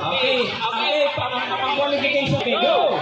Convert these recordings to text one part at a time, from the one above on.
Okay, pang-qualification. Okay, go!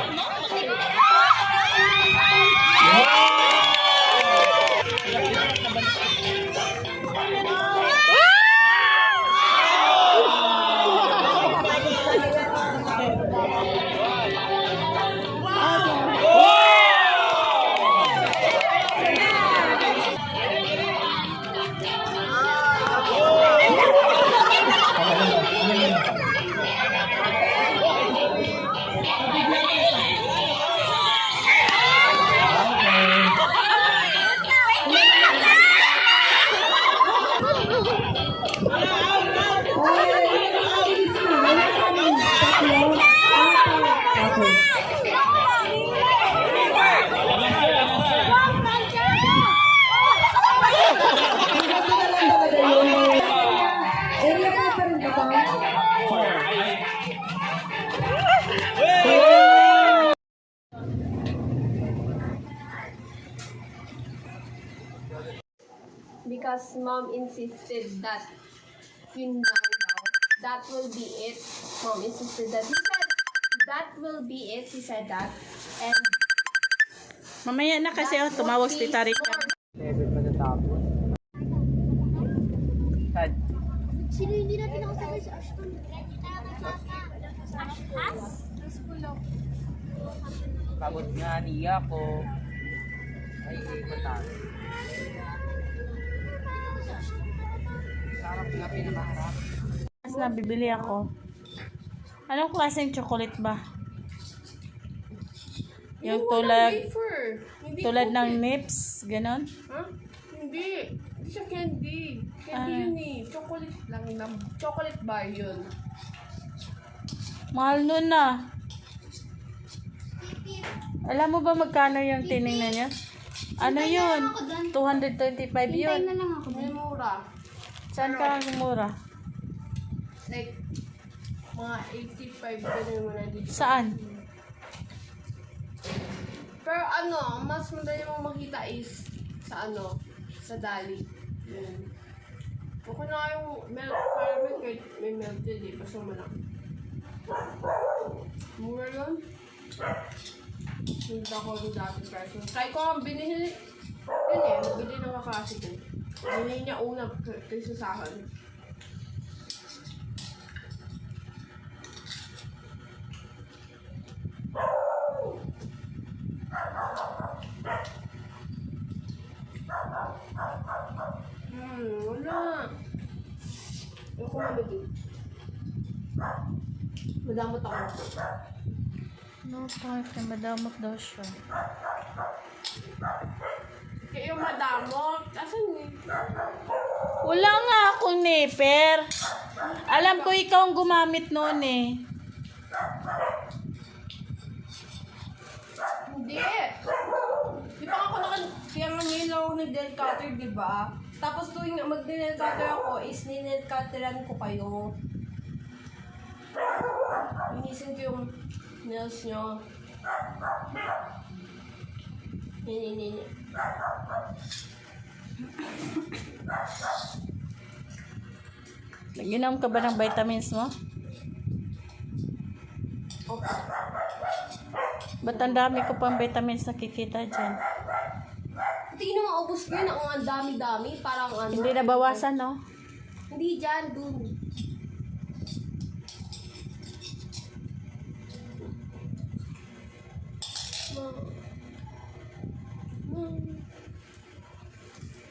Because mom insisted that yun lang daw. That will be it. Mom insisted that. He said, that will be it. He said that. And Mamaya na kasi tumawag si Tita Rica. Never matatapos. Sad. Sino hindi natin nakasakay sa Ashton? Pagod nga niya ko. Ay, matapos. Sarap nga pinamaharap. Mas na bibili ako. Anong klaseng chocolate ba? Yung tulad ng Nips, ganon? huh? Hindi. Hindi siya candy. Candy yun eh. Chocolate lang. Chocolate bar yun. Mahal nun na. Alam mo ba magkano yung tinignan niya? Ano yun? 225 yun. Na lang ako. May mura. Saan ka mura? Like, mga 85 ganun mo na dito. Saan? Pero ano, mas madali mong makita is sa ano, sa Dali. Yun. Okay na yung milk caramel kahit may melted eh. Basta malak. Mura yun. Hindi ako yung dati price. Try ko ang binili. Yun eh, nabili ng kakasi ko. Binili niya una kaysa sa akin. Wala. Ayoko mabigay. Madamot ako. No, kahit na madamot daw siya. Kaya yung madamot, asan eh? Wala nga akong nipper. Alam ko ikaw ang gumamit noon eh. Hindi. Di ba ako kaya nga ngayon lang ako nag-nail cutter, di ba? Tapos tuwing mag-nail cutter ako, is nail cutteran ko kayo. Inisin ko yung nails nyo. Nini. Nag-inom ka ba ng vitamins mo? Okay. Ba't ang dami ko pang vitamins nakikita dyan? Tingnan mo, ubos ko yun. Ang dami-dami. Parang ano. Hindi nabawasan, no? Hindi dyan, dun.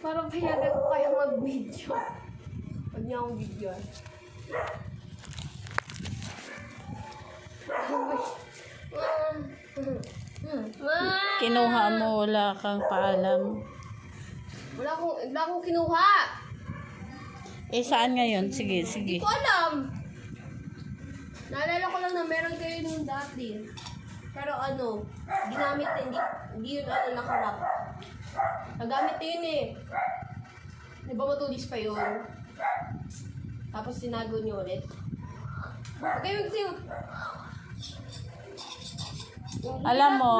Parang payagan ko kayo mag-video. Huwag niyo akong video. Kinuha mo, wala kang paalam. Wala akong kinuha. Eh, saan ngayon? Sige, Hindi sige. ko alam. Naalala ko lang na meron kayo nung dati. Pero ano, ginamit na, hindi yun ano nakarap. Nagamit na yun eh. Di ba matulis pa yun? Tapos sinago niyo ulit. Okay, mag-sing. Alam mo,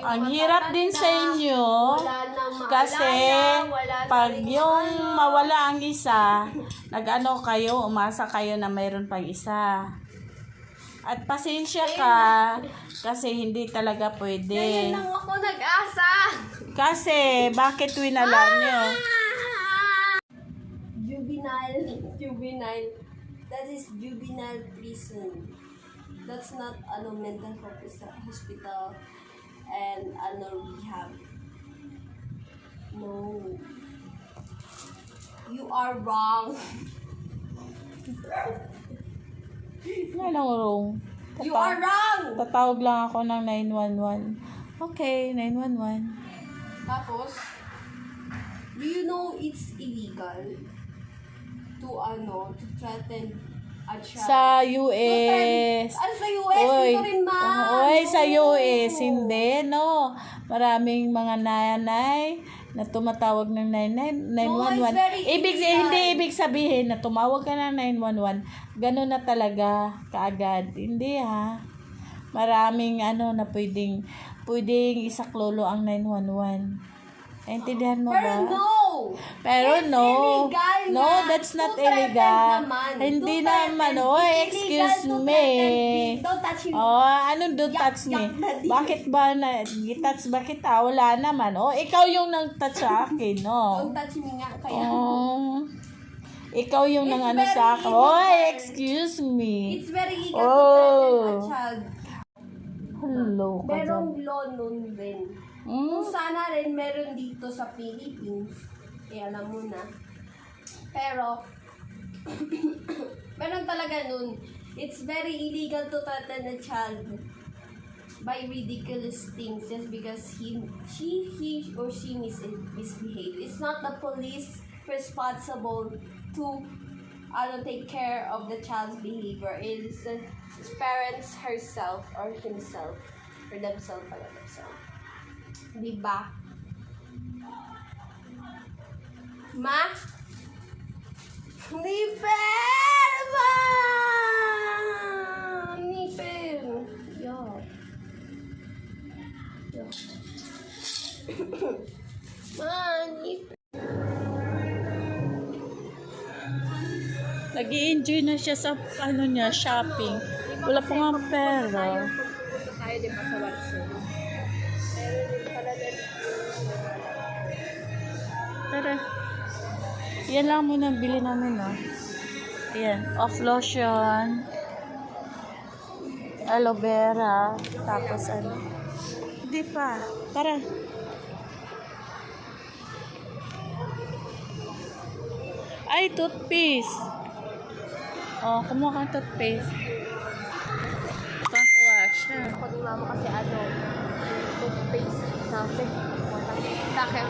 ang hirap din sa inyo kasi pag yung mawala ang isa, nag-ano kayo, umasa kayo na mayroon pang isa. At pasensya ka kasi hindi talaga Kaya pwede. lang ako nag-asa. Kasi bakit winala nyo? Juvenile. That is juvenile prison. That's not mental hospital and rehab. No. You are wrong. Anong wrong? You are wrong! Tatawag lang ako ng 911. Okay, 911. Tapos, do you know it's illegal to threaten a child? Sa US. Ano sa US? Oy, Dito rin, ma. oy, sa No. US, hindi, no. Maraming mga nanay na tumatawag ng 911. No, it's very Hindi illegal. ibig sabihin na tumawag ka ng 911, ganun na talaga kaagad. Hindi ha. Maraming na pwedeng isaklolo ang 911. Naintindihan mo Pero ba? no! Pero It's no. illegal No, na. that's not To threaten illegal. naman. Hindi To naman. threaten. Oh, It's excuse illegal to me. threaten. Don't touch me. Oh, anong don't Yak, touch me? yak na di. Bakit ba touch ba kita? Wala naman. Oh, ikaw yung nang touch sa akin, no? Don't touch me nga. Kaya, Ikaw yung nang It's sa very akin. Oh, illegal. excuse me. it's very illegal Oh. to threaten a child. Hello ka dyan. Merong law nun rin. Kung sana rin meron dito sa Philippines, alam mo na. Pero, meron talaga nun. It's very illegal to threaten a child by ridiculous things just because he or she misbehaved. It's not the police responsible to take care of the child's behavior. It is his parents herself or himself or themselves pala themselves. Diba? Ma? Nipel! Ma! Nipel! Yo. Ma, nipel. Nag-i-enjoy na siya sa shopping. Wala pa nga pera. Pupunta tayo, di ba, sa Watson? Meron din pala na Tara. Yan lang muna ang bili namin, no? Ayan. Off lotion. Aloe vera. Tapos Hindi pa. Tara. Ay, toothpaste. Oh, kumuha kang toothpaste. Tuwa siya. ako ni mama kasi toothpaste natin. Sa akin,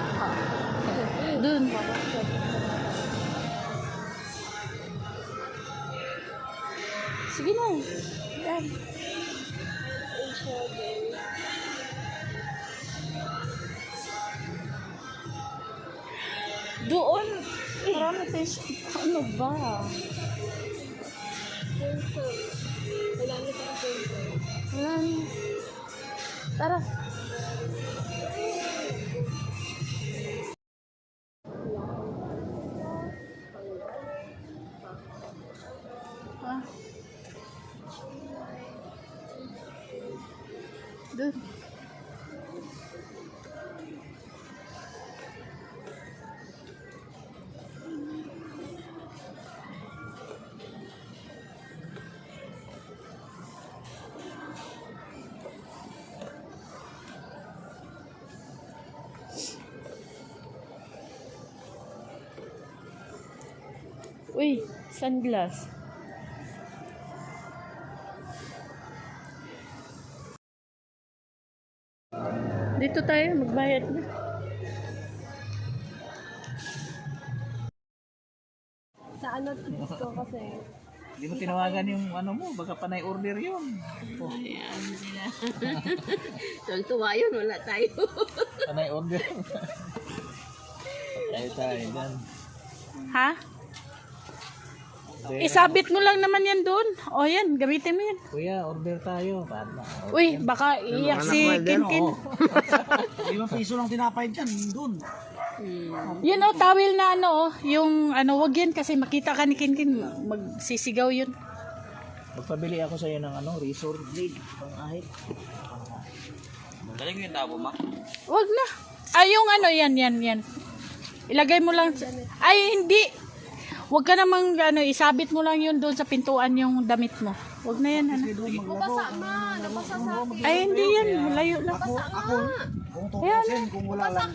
Dun. Sige na. Yan. Doon. Marami tayo siya. Ano ba? wala na tayo pencil. Wala na. Tara. Ha? Doon. Uy, sunglass. Dito tayo, magbayad na. Sa ano tips ko kasi. Hindi mo tinawagan yung ano mo, baka panay order yun. Ayan sila. Tuwa yun, wala tayo. Panay order. tayo dyan. Ha? Isabit mo lang naman yan doon. O yan, gamitin mo yan. Kuya, order tayo. Uy, baka iyak si Kinkin. 5 piso lang tinapay dyan, doon. Yun o, towel na ano, yung ano, wag yan kasi makita ka ni Kinkin, magsisigaw yun. Magpabili ako sa'yo ng ano, resort blade. Pang-ahit. Galing yung tabo, ma? Wag na. Ay, yung ano, yan. Ilagay mo lang. Ay, hindi. Wag ka namang ano, isabit mo lang yun doon sa pintuan yung damit mo. Wag na yan, ano. Nabasa sa akin. Ay, hindi yan. Malayo lang. Kung tutusin, kung wala lang.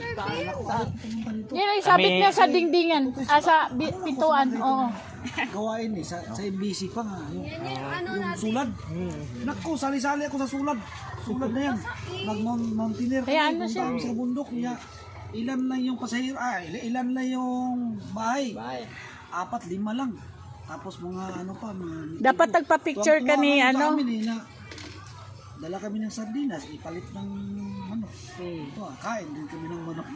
Yan ay sabit na sa dingdingan. Sa pintuan. Oo. Gawain sa MBC pa nga. Yan yung ano Yung natin. sulad. Naku, sali-sali ako sa sulad. Sulad na yan. Nag-mountaineer Kaya ano kami, siya? punta kami sa bundok niya. Ilan lang yung pasahero, ilan lang yung bahay. 4, 5 lang. Tapos mga ano pa, mga... Dapat nagpa-picture ka ni Tuwang-tuwa ano. kami na dala kami ng sardinas, ipalit ng manok. Ito, kain din kami ng manok.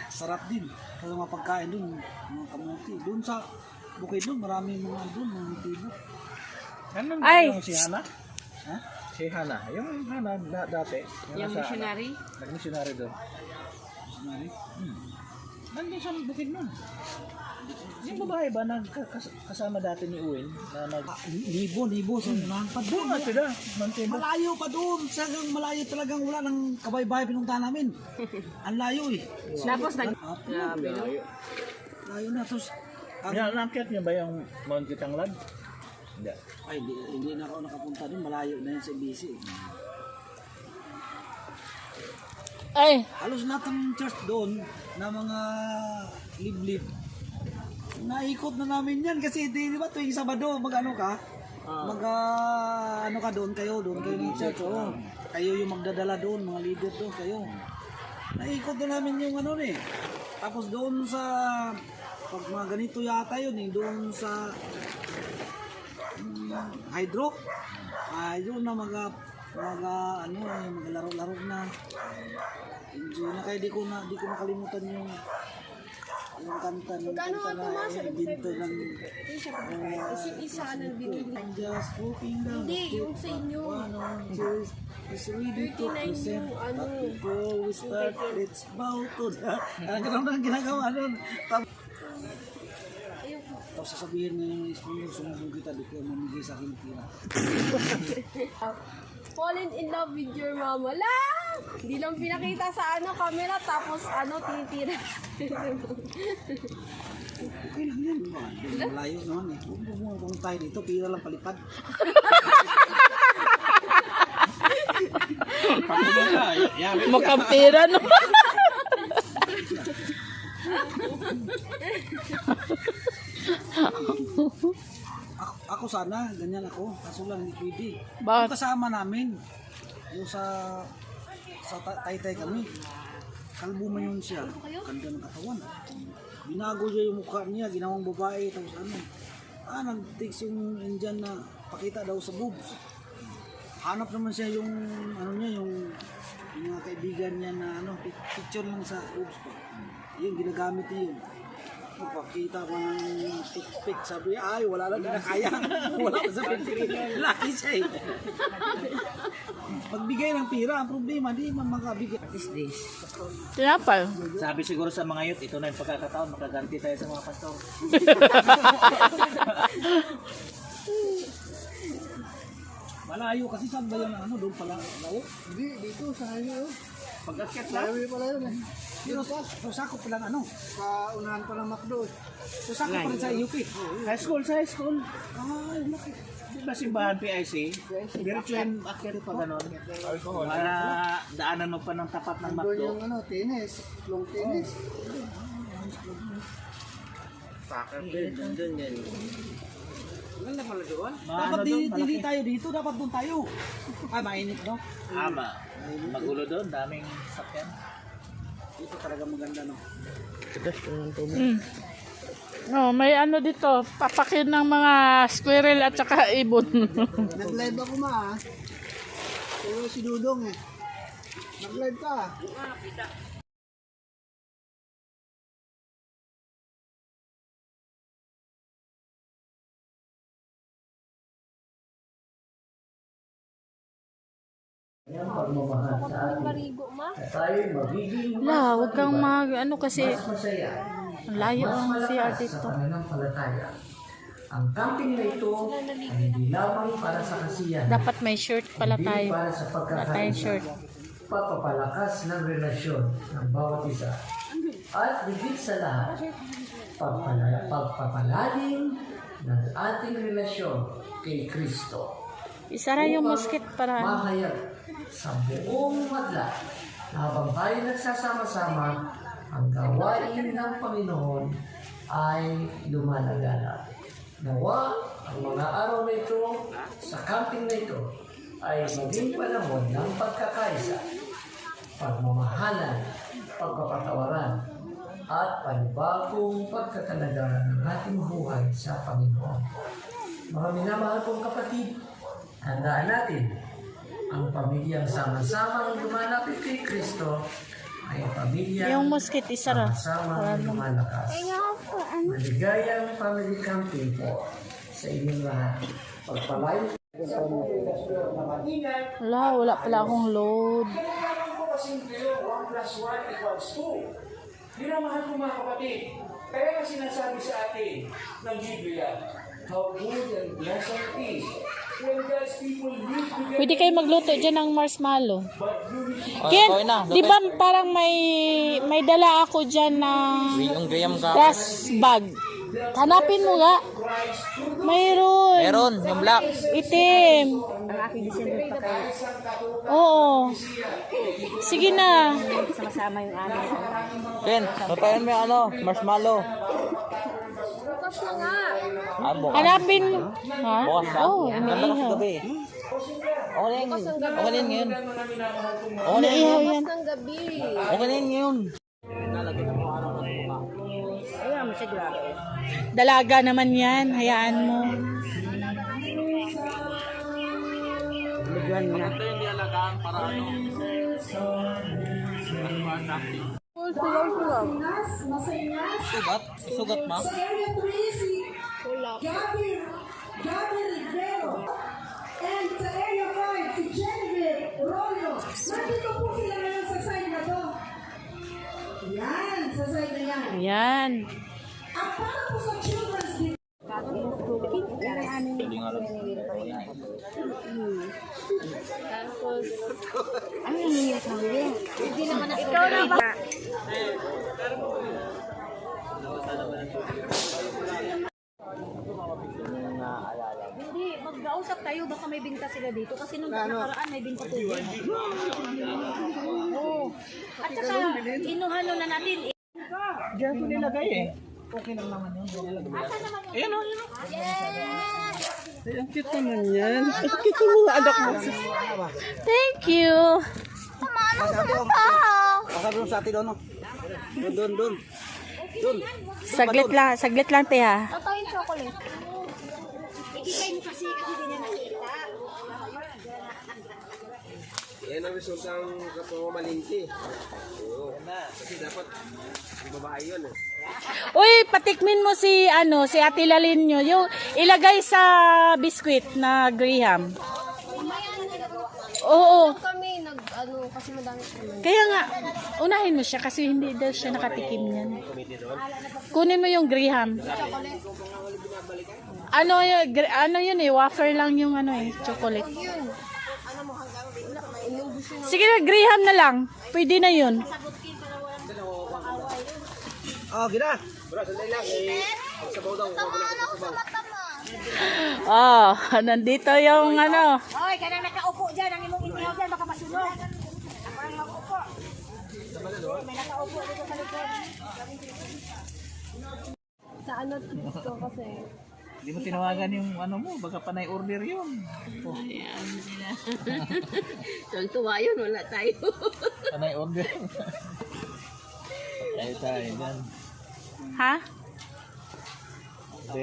Sarap din. Kasi mga pagkain dun, mga kamuti. Doon sa bukid doon, maraming mga doon, mga tibo. Ay, Si Hana? Ha? Si Hana. Yung Hana dati. yung missionary. Nag-missionary doon. Sinari? Nandun sa bukid nun. Yung babae ba kasama dati ni Uwin na Libo sa unahan pa doon. sila? Mountain Malayo pa doon. Sagang malayo talagang wala ng kabay-bay pinunta namin. Ang layo eh. Tapos Layo na. Tapos, Nakakit niyo ba yung Mount Kitanglad? Hindi. ay, hindi na ako nakapunta doon. Malayo na yun sa BC. Ay, Halos lahat ng church doon na mga liblib. Naikot na namin yan kasi di ba tuwing Sabado mag-ano ka? Ano ka doon kayo ng church. Oh. Kayo yung magdadala doon, mga leader doon kayo. Naikot na namin yung ano eh. Tapos doon sa pag mga ganito yata yun eh, doon sa hydro. Yun na maglaro-laro na. Enjoy na kaya di ko makalimutan yung kanta na binto ng Isa ng binili. I'm just hoping down Hindi, yung sa inyo. It's ready to 39 present. yung ano. But before we start, let's bow to the... Ganun ang ginagawa nun. Tapos sasabihin niya yung sponsor, sumubong kita, di ko mamigay sa akin tira. Fallen in love with your mama. La! Hindi lang pinakita sa camera tapos tinitira. Okay lang yan. Malayo naman eh. Kung tayo dito, pira lang palipad. mukhang pera no. Ako sana, ganyan ako. Kaso lang hindi pwede. Bakit? Yung kasama namin, yung sa Taytay kami. Kalbo man yun siya. Ganda ng katawan. Binago niya yung mukha niya, ginawang babae. Tapos ano, nag-text yung Indian na pakita daw sa boobs. Hanap naman siya yung, yung mga kaibigan niya na picture lang sa boobs pa. Yun, ginagamit niya yun. Pakita ko ng toothpick. Sabi niya, ay, wala lang kinakaya. Wala pa sa picture. Laki siya eh. Pagbigay ng pira, ang problema, di man makabigay. What is this? Tinapal. Sabi siguro sa mga youth, ito na yung pagkakataon, makaganti tayo sa mga pastor. Malayo kasi saan ba yung doon pala? Layo? Hindi, dito sa highway. Pag-akyat lang. Highway pala yun eh. Pero sakop pa lang sa unahan pa lang McDo. Sakop pa rin sa UP. High school, sa high school. Ay, laki. Di ba simbahan PIC? Virtual akyat pa ganon. Para daanan mo pa ng tapat ng McDo. tennis, long tennis. soccer field, nandun yan. Maganda pala doon. Dapat Hindi tayo dito, dapat doon tayo. Mainit, no? Magulo doon, daming sakyan. Dito talaga maganda, no? Oh, may ano dito, papakin ng mga squirrel at saka ibon. Nag-live ako Pero si Dudong Nag-live ka. La, huwag kang ano kasi ang layo ang CR dito. Ang camping na ito ay hindi lamang para sa kasiyahan, Dapat may shirt pala hindi tayo. para sa Wala tayong shirt. pagpapalakas ng relasyon ng bawat isa. At higit sa lahat, pagpapalalim ng ating relasyon kay Kristo. Isara yung mosquito para Mahayag sa buong madla habang tayo nagsasama-sama, ang gawain ng Panginoon ay lumalagala. Nawa ang mga araw na ito sa camping na ito ay maging panahon ng pagkakaisa, pagmamahalan, pagpapatawaran, at panibagong pagkakalaga ng ating buhay sa Panginoon. Mga minamahal kong kapatid, handaan natin ang pamilyang sama-samang lumalapit kay Kristo ay pamilyang yung mosquito isara. sama-samang lumalakas. Maligayang family camping po sa inyong lahat. Pagpalayo Wala pala akong load. Kailangan ko kasing kayo 1 + 1 = 2. Minamahal ko mga kapatid, kaya nga sinasabi sa atin ng Biblia, how good and blessed is when God's people live together. Pwede kayo magluto dyan ng marshmallow. But unity Ken, di ba parang may dala ako dyan ng gas bag? Hanapin mo nga. Mayroon. Meron, yung black. Itim. Oo. Sige na. Ken, papayan mo yung marshmallow. Hanapin mo. Ha? Bukas na. Oo, Ganda kasi iniihaw. gabi. Okay na yun. Okay na yun ngayon. Iniihaw yan. Okay na yun ngayon. Dalaga naman yan. Hayaan mo. Sugat ma? Gabi Rivero. And sa Area 5, si Genevieve Rollo. Nandito po sila ngayon sa side na to. Yan, sa side na yan. Yan. At para po sa children's day, Hindi, mag-ausap tayo. Baka may binta sila dito. Kasi nung nakaraan may binta po. Oo. At saka, inuhano na natin. Diyan ko nilagay eh. Okay lang naman yun. Ayan o, ayan o. Ang cute naman yan. Ang cute ng mga anak mo. Thank you. Sabi mo sa atin doon, no? Doon. Saglit lang, te ha. Ito yung chocolate. Ikikay mo kasi hindi niya nakita. Yan ang resultang kapamamalingki. Oo. Kasi dapat ang babae yun eh. Uy, patikmin mo si Ate Lalinyo. Yung ilagay sa biskwit na Graham. Oo. Kami kasi madami naman. Kaya nga, unahin mo siya kasi hindi daw siya nakatikim yan. Kunin mo yung Graham. Ano yun eh, wafer lang yung chocolate. Sige na, Graham na lang. Pwede na yun. Gina. Nandito yung Oy, kanang nakaupo dyan. Ang imong inihaw dyan. Baka masunod. Ako ang nakaupo. May nakaupo dito sa likod. Sa na ano tips ko kasi. Hindi mo tinawagan yung ano mo, baka panay order yun. Tuwa yun, wala tayo. Panay order. tayo dyan. Ha?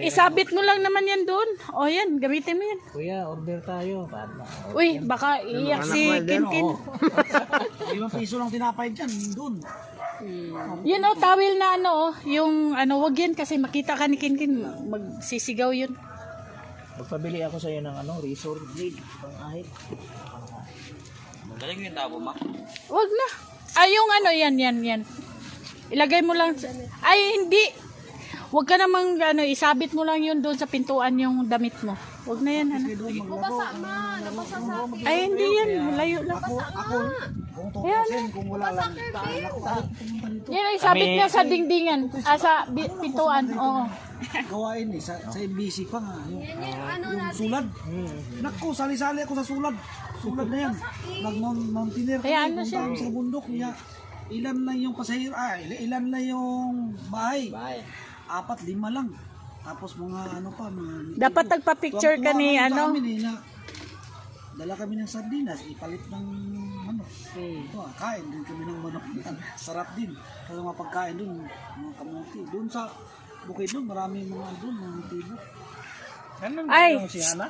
Isabit mo lang naman yan doon. O yan, gamitin mo yan. Kuya, order tayo. Uy, baka iyak si Kinkin. 5 piso lang tinapay dyan, doon. Yun o, tawil na ano, yung ano, wag yan kasi makita ka ni Kinkin, magsisigaw yun. Magpabili ako sa'yo ng ano, razor blade. Pang-ahit. Magaling yung tabo, ma. Wag na. Ay, yung ano, yan. Ilagay mo lang. Ay, hindi. Wag ka namang ano, isabit mo lang yun doon sa pintuan yung damit mo. Wag na yan, ano. Nabasa sa akin. Ay, hindi yan. Layo lang. Kung tutusin, kung wala lang. Yan ay sabit na sa dingdingan. Sa pintuan. Oo. Gawain sa MBC pa nga. Ano Yung sulad. Naku, sali-sali ako sa sulad. Sulad na yan. Nag-mountaineer Kaya ano siya? Punta kami sa bundok niya. Ilan lang yung pasahero, ilan lang yung bahay. 4-5 lang. Tapos mga ano pa, mga... Dapat nagpa-picture ka ni ano. Dala kami ng sardinas, ipalit ng manok. Ito, kain din kami ng manok. Sarap din. Kasi mga pagkain dun, mga kamuti. Doon sa bukid doon, maraming mga doon, mga tibo. Ay! Yung si Hana?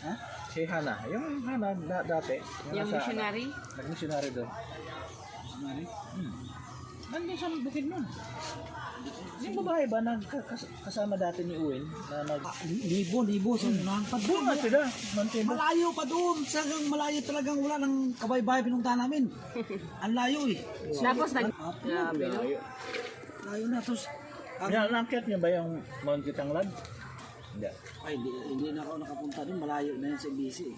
Ha? Si Hana. Yung Hana dati. Yung missionary? Nag-missionary doon. Sinari? Nandun sa bukid nun. Yung babae ba kasama dati ni Uwin? Na Libo sa unahan pa doon. sila. Montino. Malayo pa doon. Sagang malayo talagang wala ng kabay-bay pinunta namin. Ang layo eh. Tapos Layo na. Tapos, Nakakit niyo ba yung Mount Kitanglad? Hindi. ay, hindi na ako nakapunta doon. Malayo na yun sa BC.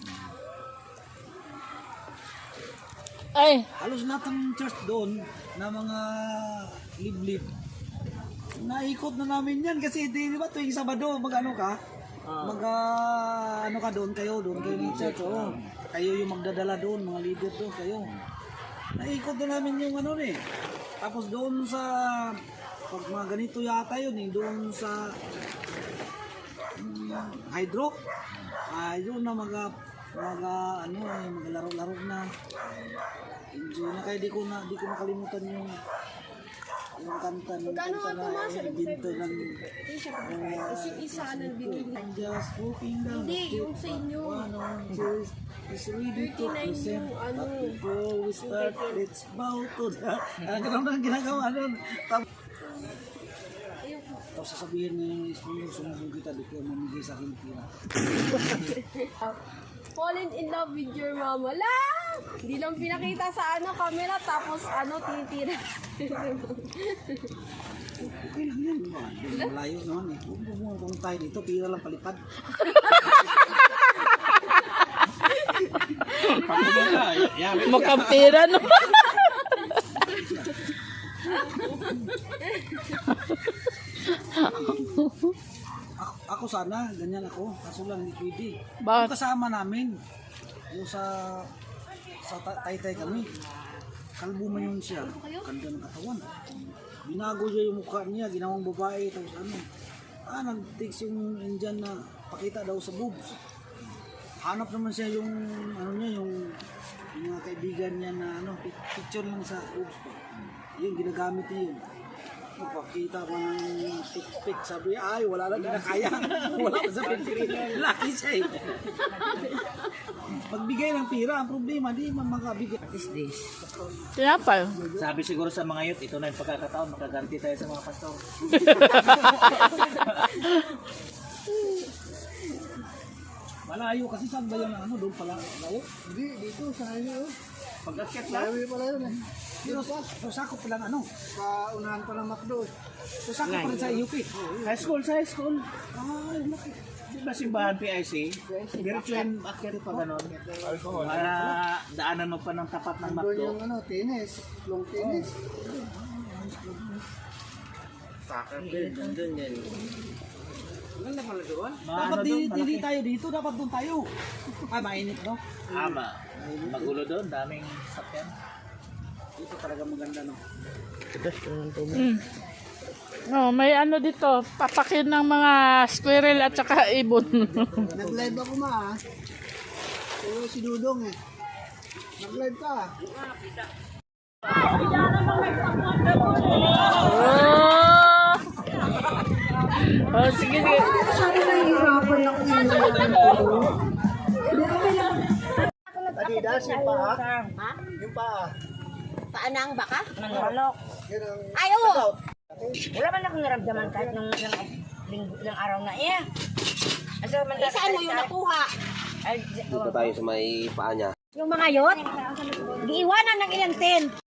Ay, Halos lahat ng church doon na mga liblib. Naikot na namin yan kasi di ba tuwing Sabado mag-ano ka? Ano ka doon kayo ng church. Oh. Kayo yung magdadala doon, mga leader doon kayo. Naikot na namin yung ano eh. Tapos doon sa pag mga ganito yata yun eh, doon sa hydro. Yun na maglaro-laro na. Enjoy na kaya di ko makalimutan yung kanta na binto ng isa ng binili. just walking down Hindi, yung sa inyo. is ready to 39 present yung ano. but before we start let's bow to the ganun ang ginagawa nun. Tapos sasabihin niya yung sponsor, sumubong kita, di ko mamigay sa akin pira. Fallen in love with your mama. La! Hindi lang pinakita sa camera tapos tinitira. Okay lang yan. Malayo naman eh. Kung tayo dito, pira lang palipad. makampira no. Ako sana, ganyan ako. Kaso lang hindi pwede. Bakit? Yung kasama namin, yung sa Taytay kami. Kalbo man yun siya. Ganda ng katawan. Binago niya yung mukha niya, ginawang babae. Tapos ano, nag-text yung Indian na pakita daw sa boobs. Hanap naman siya yung, yung mga kaibigan niya na picture lang sa boobs pa. Yun, ginagamit niya yun. Pakita ko ng pick, sabi, ay, wala lang kinakaya. Wala pa sa picture. Laki siya eh. Pagbigay ng pira, ang problema, di man makabigay. What is this? Tinapay. Sabi siguro sa mga youth, ito na yung pagkakataon, makaganti tayo sa mga pastor. Malayo kasi saan ba yung doon pala? Malayo? Hindi, dito sa inyo. Pag-akyat lang. Malayo pala yun eh. Pero sakop pa lang paunahan pa ng McDo. Sakop pa rin sa UP. Sa high school. Ay, laki. Di ba simbahan PIC? Diretso yung akyat pa gano'n. Para daanan mo pa ng tapat ng Doon McDo. yung tennis, long tennis. Dapat hindi tayo dito, dapat doon tayo. Mainit no? Magulo doon, daming sakyan. Dito talaga maganda no. No, may ano dito, papakin ng mga squirrel at saka ibon. Nag-live ako ma. Oo, si Dudong eh. Nag-live ka. Oh, sige, sige. Masyado nahihirapan ako yung Adidas, yung paa. Yung paa. Paanang baka? Yan ang Ay, oo. Wala man akong naramdaman kahit nung ilang araw na iya. Saan mo yung nakuha? Dito tayo sa may paa niya. Yung mga yun, giiwanan ng ilang tent.